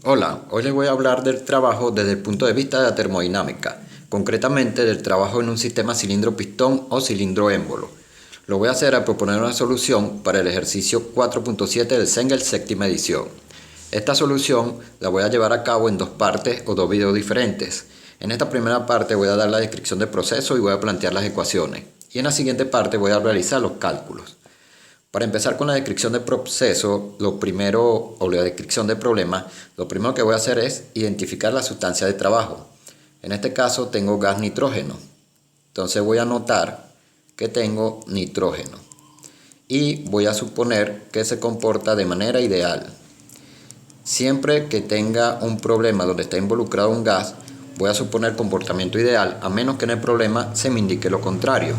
Hola, hoy les voy a hablar del trabajo desde el punto de vista de la termodinámica, concretamente del trabajo en un sistema cilindro-pistón o cilindro-émbolo. Lo voy a hacer al proponer una solución para el ejercicio 4.7 del Sengel séptima edición. Esta solución la voy a llevar a cabo en dos partes o dos videos diferentes. En esta primera parte voy a dar la descripción del proceso y voy a plantear las ecuaciones. Y en la siguiente parte voy a realizar los cálculos. Para empezar con la descripción del proceso, o la descripción del problema, lo primero que voy a hacer es identificar la sustancia de trabajo. En este caso tengo gas nitrógeno. Entonces voy a anotar que tengo nitrógeno. Y voy a suponer que se comporta de manera ideal. Siempre que tenga un problema donde está involucrado un gas, voy a suponer comportamiento ideal, a menos que en el problema se me indique lo contrario.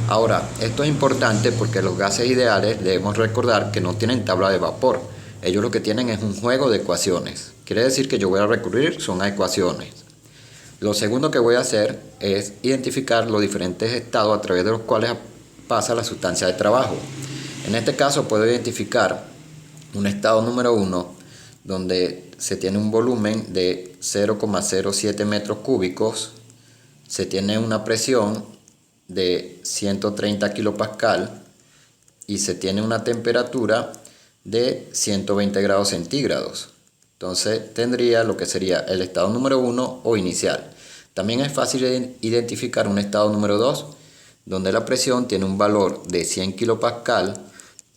Ahora, esto es importante porque los gases ideales debemos recordar que no tienen tabla de vapor. Ellos lo que tienen es un juego de ecuaciones. Quiere decir que yo voy a recurrir son a ecuaciones. Lo segundo que voy a hacer es identificar los diferentes estados a través de los cuales pasa la sustancia de trabajo. En este caso puedo identificar un estado número 1 donde se tiene un volumen de 0,07 metros cúbicos, se tiene una presión de 130 kilopascal y se tiene una temperatura de 120 grados centígrados. Entonces tendría lo que sería el estado número 1 o inicial. También es fácil identificar un estado número 2 donde la presión tiene un valor de 100 kilopascal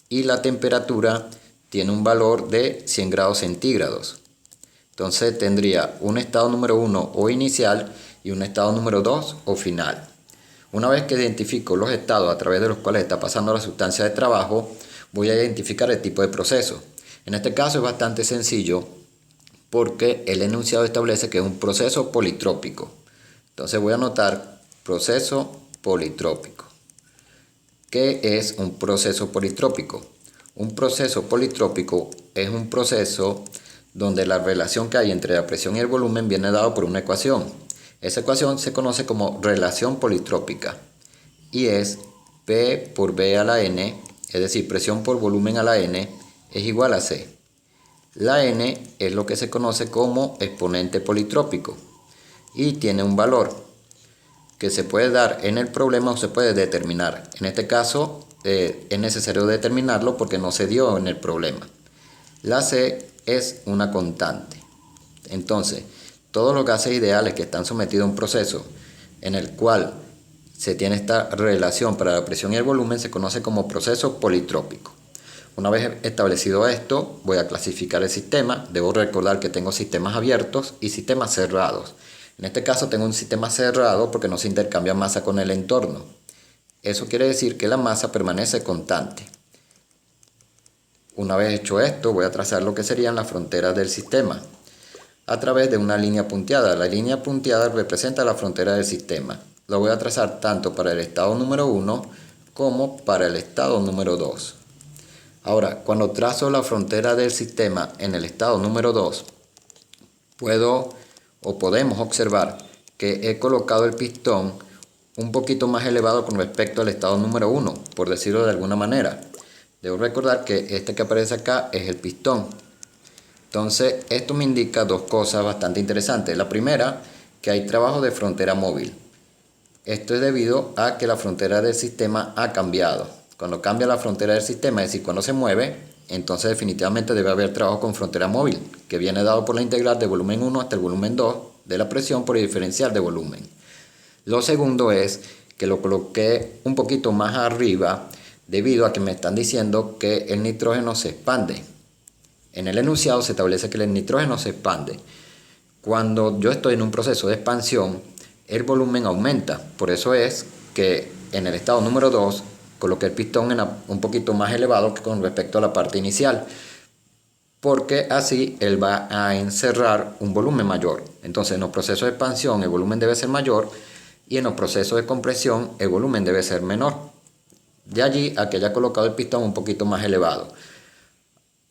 y la temperatura tiene un valor de 100 grados centígrados. Entonces tendría un estado número 1 o inicial y un estado número 2 o final. Una vez que identifico los estados a través de los cuales está pasando la sustancia de trabajo, voy a identificar el tipo de proceso. En este caso es bastante sencillo porque el enunciado establece que es un proceso politrópico. Entonces voy a anotar proceso politrópico. ¿Qué es un proceso politrópico? Un proceso politrópico es un proceso donde la relación que hay entre la presión y el volumen viene dado por una ecuación. Esa ecuación se conoce como relación politrópica y es P por B a la N, es decir, presión por volumen a la N, es igual a C. La N es lo que se conoce como exponente politrópico y tiene un valor que se puede dar en el problema o se puede determinar. En este caso es necesario determinarlo porque no se dio en el problema. La C es una constante. Entonces, todos los gases ideales que están sometidos a un proceso en el cual se tiene esta relación para la presión y el volumen se conoce como proceso politrópico. Una vez establecido esto, voy a clasificar el sistema. Debo recordar que tengo sistemas abiertos y sistemas cerrados. En este caso tengo un sistema cerrado porque no se intercambia masa con el entorno. Eso quiere decir que la masa permanece constante. Una vez hecho esto, voy a trazar lo que serían las fronteras del sistema a través de una línea punteada. La línea punteada representa la frontera del sistema. Lo voy a trazar tanto para el estado número 1 como para el estado número 2. Ahora, cuando trazo la frontera del sistema en el estado número 2, podemos observar que he colocado el pistón un poquito más elevado con respecto al estado número 1, por decirlo de alguna manera. Debo recordar que este que aparece acá es el pistón. Entonces, esto me indica dos cosas bastante interesantes. La primera, que hay trabajo de frontera móvil. Esto es debido a que la frontera del sistema ha cambiado. Cuando cambia la frontera del sistema, es decir, cuando se mueve, entonces definitivamente debe haber trabajo con frontera móvil, que viene dado por la integral de volumen 1 hasta el volumen 2 de la presión por el diferencial de volumen. Lo segundo es que lo coloqué un poquito más arriba debido a que me están diciendo que el nitrógeno se expande. En el enunciado se establece que el nitrógeno se expande. Cuando yo estoy en un proceso de expansión, el volumen aumenta. Por eso es que en el estado número 2 coloqué el pistón un poquito más elevado que con respecto a la parte inicial, porque así él va a encerrar un volumen mayor. Entonces en los procesos de expansión el volumen debe ser mayor y en los procesos de compresión el volumen debe ser menor. De allí a que haya colocado el pistón un poquito más elevado.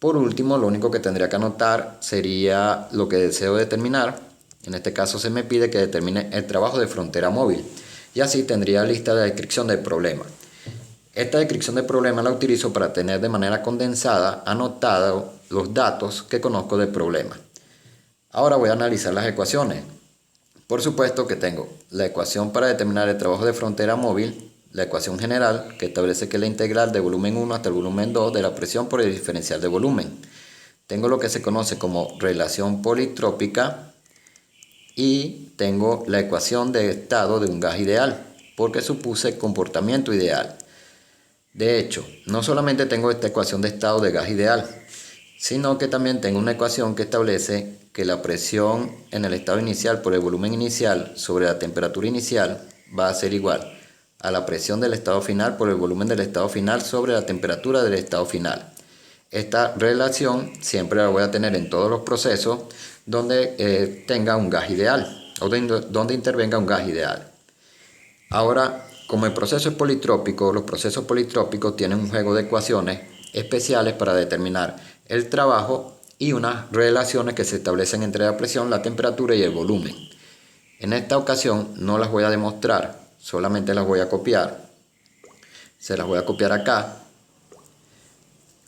Por último, lo único que tendría que anotar sería lo que deseo determinar. En este caso se me pide que determine el trabajo de frontera móvil y así tendría lista de descripción del problema. Esta descripción del problema la utilizo para tener de manera condensada anotados los datos que conozco del problema. Ahora voy a analizar las ecuaciones. Por supuesto que tengo la ecuación para determinar el trabajo de frontera móvil, la ecuación general que establece que es la integral de volumen 1 hasta el volumen 2 de la presión por el diferencial de volumen. Tengo lo que se conoce como relación politrópica y tengo la ecuación de estado de un gas ideal, porque supuse comportamiento ideal. De hecho, no solamente tengo esta ecuación de estado de gas ideal, sino que también tengo una ecuación que establece que la presión en el estado inicial por el volumen inicial sobre la temperatura inicial va a ser igual a la presión del estado final por el volumen del estado final sobre la temperatura del estado final. Esta relación siempre la voy a tener en todos los procesos donde tenga un gas ideal o donde intervenga un gas ideal. Ahora, como el proceso es politrópico, los procesos politrópicos tienen un juego de ecuaciones especiales para determinar el trabajo y unas relaciones que se establecen entre la presión, la temperatura y el volumen. En esta ocasión no las voy a demostrar, solamente las voy a copiar. Se las voy a copiar acá.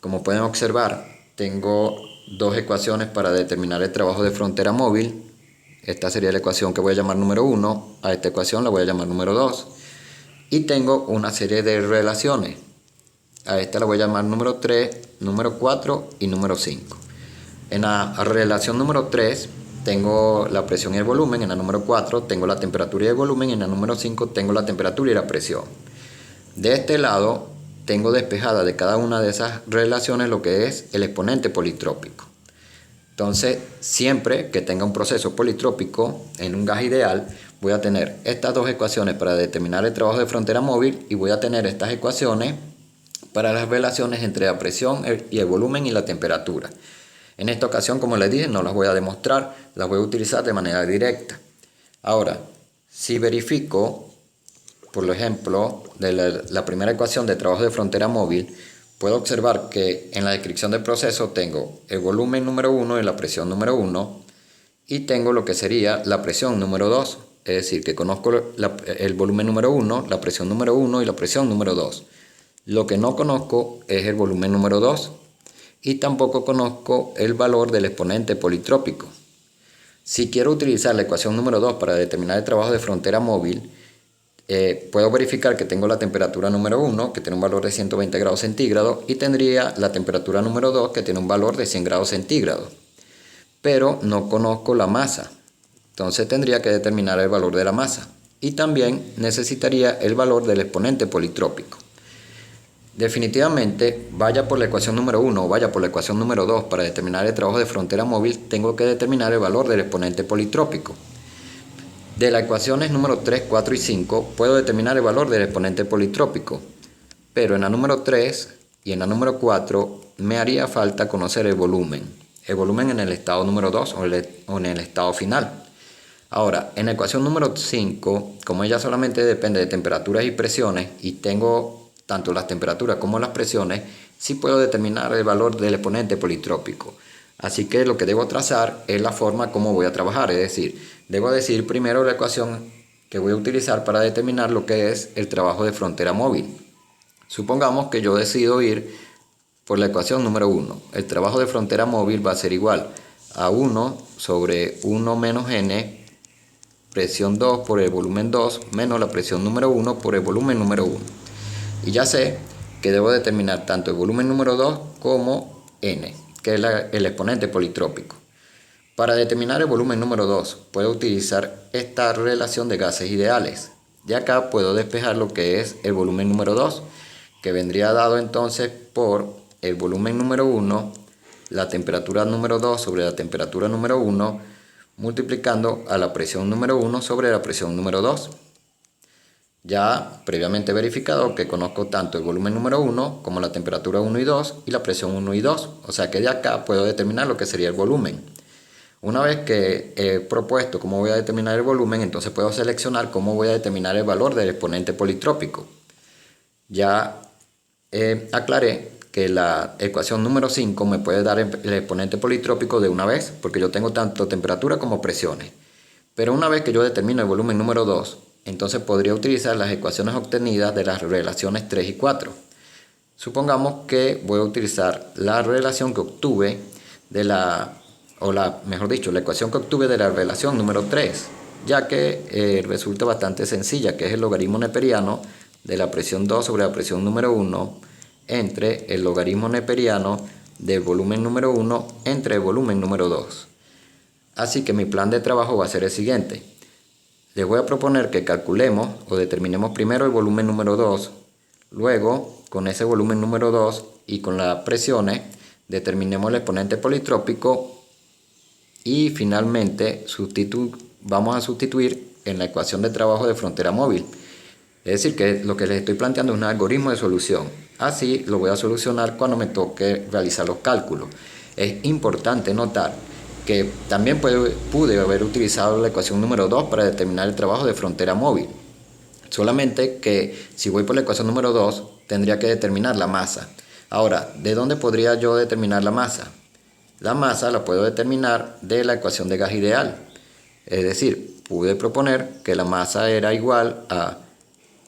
Como pueden observar, tengo dos ecuaciones para determinar el trabajo de frontera móvil. Esta sería la ecuación que voy a llamar número 1, a esta ecuación la voy a llamar número 2. Y tengo una serie de relaciones. A esta la voy a llamar número 3, número 4 y número 5. En la relación número 3 tengo la presión y el volumen, en la número 4 tengo la temperatura y el volumen, y en la número 5 tengo la temperatura y la presión. De este lado tengo despejada de cada una de esas relaciones lo que es el exponente politrópico. Entonces, siempre que tenga un proceso politrópico en un gas ideal, voy a tener estas dos ecuaciones para determinar el trabajo de frontera móvil y voy a tener estas ecuaciones para las relaciones entre la presión y el volumen y la temperatura. En esta ocasión, como les dije, no las voy a demostrar, las voy a utilizar de manera directa. Ahora, si verifico, por ejemplo, de la primera ecuación de trabajo de frontera móvil, puedo observar que en la descripción del proceso tengo el volumen número 1 y la presión número 1, y tengo lo que sería la presión número 2, es decir, que conozco el volumen número 1, la presión número 1 y la presión número 2. Lo que no conozco es el volumen número 2 y tampoco conozco el valor del exponente politrópico. Si quiero utilizar la ecuación número 2 para determinar el trabajo de frontera móvil, puedo verificar que tengo la temperatura número 1, que tiene un valor de 120 grados centígrados, y tendría la temperatura número 2, que tiene un valor de 100 grados centígrados. Pero no conozco la masa, entonces tendría que determinar el valor de la masa. Y también necesitaría el valor del exponente politrópico. Definitivamente, vaya por la ecuación número 1 o vaya por la ecuación número 2 para determinar el trabajo de frontera móvil, tengo que determinar el valor del exponente politrópico. De las ecuaciones número 3, 4 y 5 puedo determinar el valor del exponente politrópico, pero en la número 3 y en la número 4 me haría falta conocer el volumen en el estado número 2 o en el estado final. Ahora, en la ecuación número 5, como ella solamente depende de temperaturas y presiones y tengo tanto las temperaturas como las presiones, sí puedo determinar el valor del exponente politrópico. Así que lo que debo trazar es la forma como voy a trabajar, es decir, debo decir primero la ecuación que voy a utilizar para determinar lo que es el trabajo de frontera móvil. Supongamos que yo decido ir por la ecuación número 1. El trabajo de frontera móvil va a ser igual a 1 sobre 1 menos n, presión 2 por el volumen 2, menos la presión número 1 por el volumen número 1. Y ya sé que debo determinar tanto el volumen número 2 como n, que es el exponente politrópico. Para determinar el volumen número 2, puedo utilizar esta relación de gases ideales. De acá puedo despejar lo que es el volumen número 2, que vendría dado entonces por el volumen número 1, la temperatura número 2 sobre la temperatura número 1, multiplicando a la presión número 1 sobre la presión número 2. Ya previamente verificado que conozco tanto el volumen número 1 como la temperatura 1 y 2 y la presión 1 y 2. O sea que de acá puedo determinar lo que sería el volumen. Una vez que he propuesto cómo voy a determinar el volumen, entonces puedo seleccionar cómo voy a determinar el valor del exponente politrópico. Ya aclaré que la ecuación número 5 me puede dar el exponente politrópico de una vez, porque yo tengo tanto temperatura como presiones. Pero una vez que yo determino el volumen número 2, entonces podría utilizar las ecuaciones obtenidas de las relaciones 3 y 4. Supongamos que voy a utilizar la relación que obtuve de la mejor dicho, la ecuación que obtuve de la relación número 3, ya que resulta bastante sencilla, que es el logaritmo neperiano de la presión 2 sobre la presión número 1 entre el logaritmo neperiano del volumen número 1 entre el volumen número 2. Así que mi plan de trabajo va a ser el siguiente. Les voy a proponer que calculemos o determinemos primero el volumen número 2, luego con ese volumen número 2 y con las presiones determinemos el exponente politrópico y finalmente vamos a sustituir en la ecuación de trabajo de frontera móvil. Es decir, que lo que les estoy planteando es un algoritmo de solución. Así lo voy a solucionar cuando me toque realizar los cálculos. Es importante notar que también pude haber utilizado la ecuación número 2 para determinar el trabajo de frontera móvil. Solamente que si voy por la ecuación número 2, tendría que determinar la masa. Ahora, ¿de dónde podría yo determinar la masa? La masa la puedo determinar de la ecuación de gas ideal. Es decir, pude proponer que la masa era igual a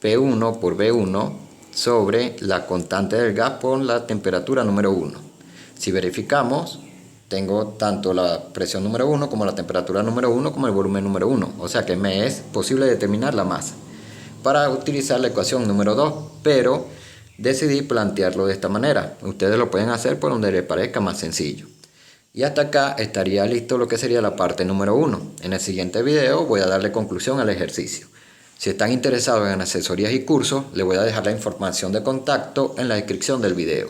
P1 por V1 sobre la constante del gas por la temperatura número 1. Si verificamos, tengo tanto la presión número 1 como la temperatura número 1 como el volumen número 1. O sea que me es posible determinar la masa para utilizar la ecuación número 2, pero decidí plantearlo de esta manera. Ustedes lo pueden hacer por donde les parezca más sencillo. Y hasta acá estaría listo lo que sería la parte número 1. En el siguiente video voy a darle conclusión al ejercicio. Si están interesados en asesorías y cursos, les voy a dejar la información de contacto en la descripción del video.